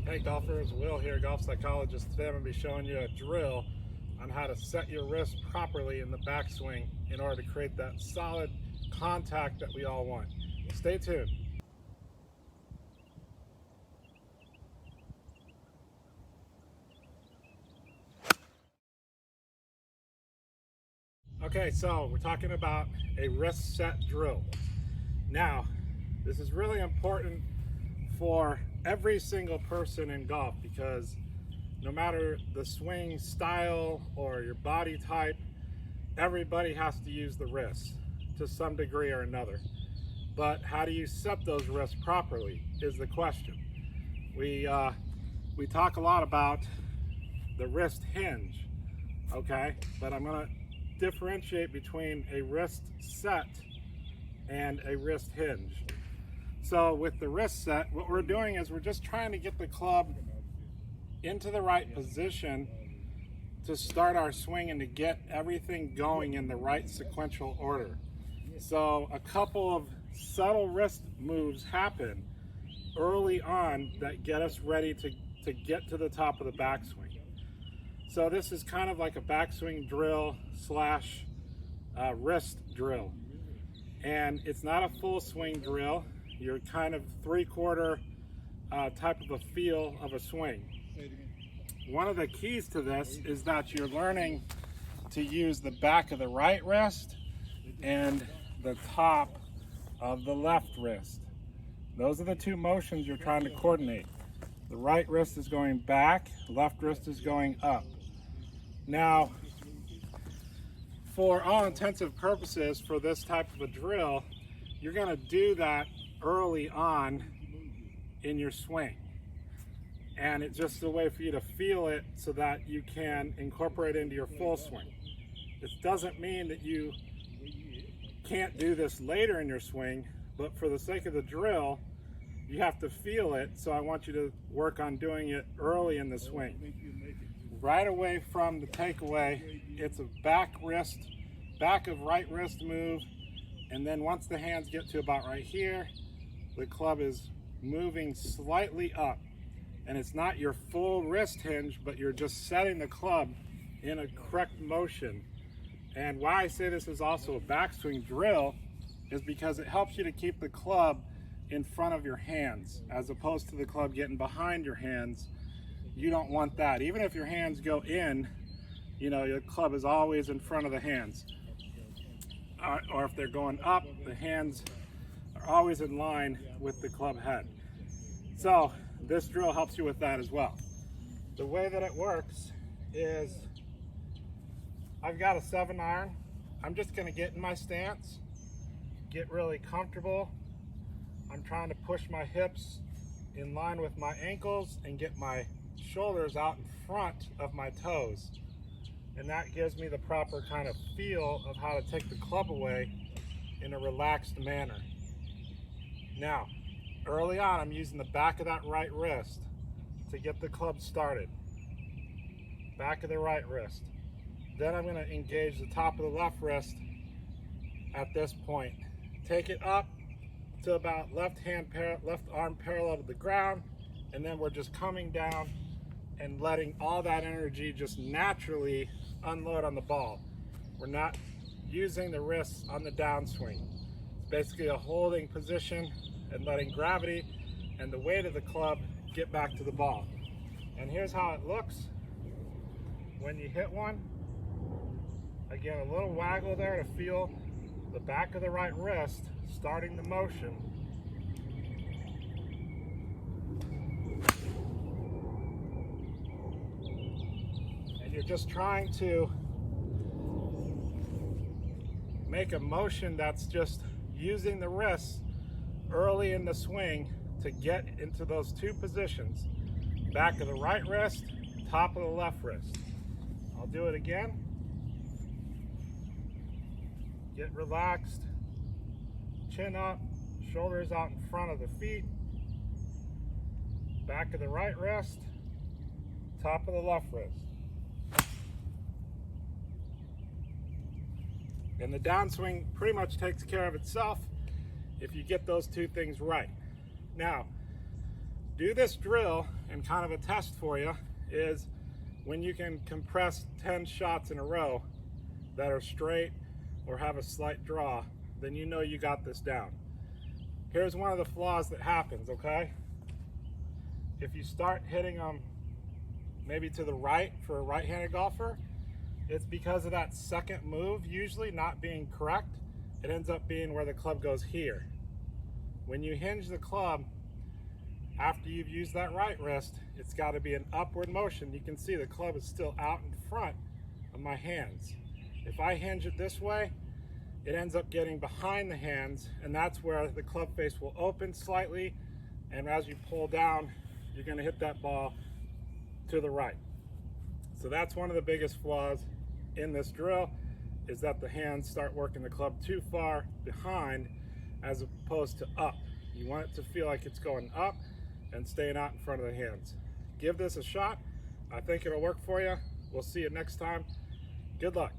Hey golfers, Will here, golf psychologist. Today I'm going to be showing you a drill on how to set your wrist properly in the backswing in order to create that solid contact that we all want. Stay tuned. Okay, so we're talking about a wrist set drill. Now, this is really important for every single person in golf because no matter the swing style or your body type, everybody has to use the wrist to some degree or another. But how do you set those wrists properly is the question. We talk a lot about the wrist hinge, okay? But I'm gonna differentiate between a wrist set and a wrist hinge. So with the wrist set, what we're doing is we're just trying to get the club into the right position to start our swing and to get everything going in the right sequential order. So a couple of subtle wrist moves happen early on that get us ready to get to the top of the backswing. So this is kind of like a backswing drill slash wrist drill. And it's not a full swing drill. You're kind of three-quarter type of a feel of a swing. One of the keys to this is that you're learning to use the back of the right wrist and the top of the left wrist. Those are the two motions you're trying to coordinate. The right wrist is going back, left wrist is going up. Now, for all intensive purposes for this type of a drill, you're going to do that early on in your swing. And it's just a way for you to feel it so that you can incorporate it into your full swing. This doesn't mean that you can't do this later in your swing, but for the sake of the drill, you have to feel it, so I want you to work on doing it early in the swing. Right away from the takeaway, it's a back of right wrist move, and then once the hands get to about right here, the club is moving slightly up. And it's not your full wrist hinge, but you're just setting the club in a correct motion. And why I say this is also a backswing drill is because it helps you to keep the club in front of your hands as opposed to the club getting behind your hands. You don't want that. Even if your hands go in, you know, your club is always in front of the hands. Or if they're going up, the hands are always in line with the club head. So this drill helps you with that as well. The way that it works is I've got a 7-iron. I'm just going to get in my stance, get really comfortable. I'm trying to push my hips in line with my ankles and get my shoulders out in front of my toes. And that gives me the proper kind of feel of how to take the club away in a relaxed manner. Now, early on, I'm using the back of that right wrist to get the club started. Back of the right wrist. Then I'm going to engage the top of the left wrist at this point. Take it up to about left arm parallel to the ground, and then we're just coming down and letting all that energy just naturally unload on the ball. We're not using the wrists on the downswing. It's basically a holding position and letting gravity and the weight of the club get back to the ball. And here's how it looks when you hit one. Again, a little waggle there to feel the back of the right wrist starting the motion. And you're just trying to make a motion that's just using the wrists early in the swing to get into those two positions. Back of the right wrist, top of the left wrist. I'll do it again. Get relaxed, chin up, shoulders out in front of the feet. Back of the right wrist, top of the left wrist. And the downswing pretty much takes care of itself if you get those two things right. Now, do this drill, and kind of a test for you is when you can compress 10 shots in a row that are straight or have a slight draw, then you know you got this down. Here's one of the flaws that happens, okay? If you start hitting them maybe to the right for a right-handed golfer, it's because of that second move usually not being correct. It ends up being where the club goes here. When you hinge the club, after you've used that right wrist, it's got to be an upward motion. You can see the club is still out in front of my hands. If I hinge it this way, it ends up getting behind the hands, and that's where the club face will open slightly, and as you pull down, you're going to hit that ball to the right. So that's one of the biggest flaws in this drill, is that the hands start working the club too far behind as opposed to up. You want it to feel like it's going up and staying out in front of the hands. Give this a shot. I think it'll work for you. We'll see you next time. Good luck.